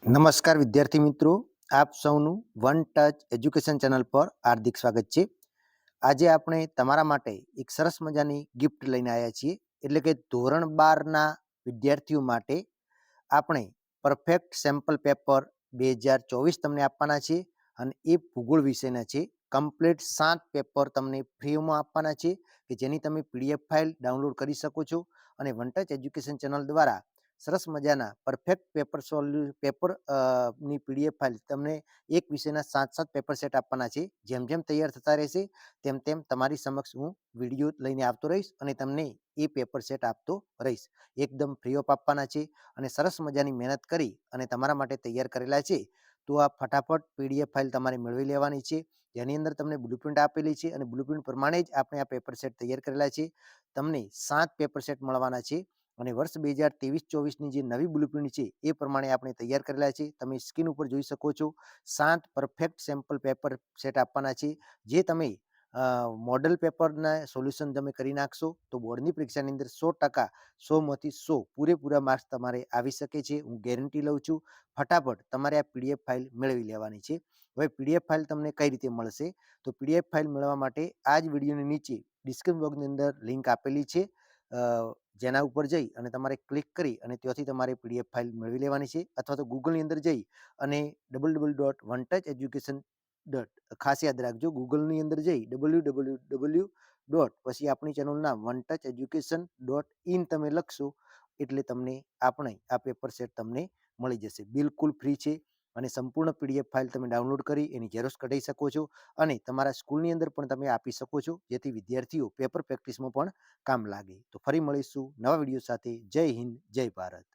નમસ્કાર વિદ્યાર્થી મિત્રો, આપ સૌનું વન ટચ એજ્યુકેશન ચેનલ પર હાર્દિક સ્વાગત છે. આજે આપણે તમારા માટે એક સરસ મજાની ગિફ્ટ લઈને આવ્યા છીએ. એટલે કે ધોરણ 12ના વિદ્યાર્થીઓ માટે આપણે પરફેક્ટ સેમ્પલ પેપર 2024 તમને આપવાના છે અને એ ભૂગોળ વિષયના છે. કમ્પ્લીટ 7 પેપર તમને ફ્રીમાં આપવાના છે કે જેની તમે PDF ફાઇલ ડાઉનલોડ કરી શકો છો અને વન ટચ એજ્યુકેશન ચેનલ દ્વારા સરસ મજાના પરફેક્ટ પેપર ની PDF ફાઇલ તમને એક વિષયના 7 પેપર સેટ આપવાના છે. જેમ જેમ તૈયાર થતા રહેશે તેમ તેમ તમારી સમક્ષ હું વિડીયો લઈને આવતો રહીશ અને તમને એ પેપર સેટ આપતો રહીશ. એકદમ ફ્રી ઓફ આપવાના છે અને સરસ મજાની મહેનત કરી અને તમારા માટે તૈયાર કરેલા છે. તો આ ફટાફટ PDF ફાઇલ તમારે મેળવી લેવાની છે, જેની અંદર તમને બ્લુપ્રિન્ટ આપેલી છે અને બ્લુપ્રિન્ટ પ્રમાણે જ આપણે આ પેપર સેટ તૈયાર કરેલા છે. તમને 7 પેપર સેટ મળવાના છે અને વર્ષ 2023-24ની જે નવી બ્લુપ્રિન્ટ છે એ પ્રમાણે આપણે તૈયાર કરેલા છે. તમે સ્ક્રીન ઉપર જોઈ શકો છો 7 પરફેક્ટ સેમ્પલ પેપર સેટ આપવાના છે. જે તમે મોડલ પેપરના સોલ્યુશન તમે કરી નાખશો તો બોર્ડની પરીક્ષાની અંદર 100% 100માંથી 100 પૂરેપૂરા માર્ક્સ તમારે આવી શકે છે. હું ગેરંટી લઉં છું. ફટાફટ તમારે આ PDF ફાઇલ મેળવી લેવાની છે. હવે PDF ફાઇલ તમને કઈ રીતે મળશે? તો PDF ફાઇલ મેળવવા માટે આ જ વિડીયોની નીચે ડિસ્ક્રિપ્શન બોક્સની અંદર લિંક આપેલી છે, જેના ઉપર જઈ અને તમારે ક્લિક કરી અને ત્યાંથી તમારે PDF ફાઇલ મેળવી લેવાની છે. અથવા તો ગૂગલની અંદર જઈ અને www.onetoucheducation. ખાસ યાદ રાખજો, ગૂગલની અંદર જઈ www. પછી આપણી ચેનલનું નામ વન ટચ એજ્યુકેશન.in તમે લખશો એટલે તમને આપણે આ પેપર સેટ તમને મળી જશે. બિલકુલ ફ્રી છે અને સંપૂર્ણ PDF ફાઇલ તમે ડાઉનલોડ કરી એની ઝેરોક્ષ કઢાવી શકો છો અને તમારા સ્કૂલની અંદર પણ તમે આપી શકો છો, જેથી વિદ્યાર્થીઓ પેપર પ્રેક્ટિસમાં પણ કામ લાગે. તો ફરી મળીશું નવા વિડીયો સાથે. જય હિન્દ, જય ભારત.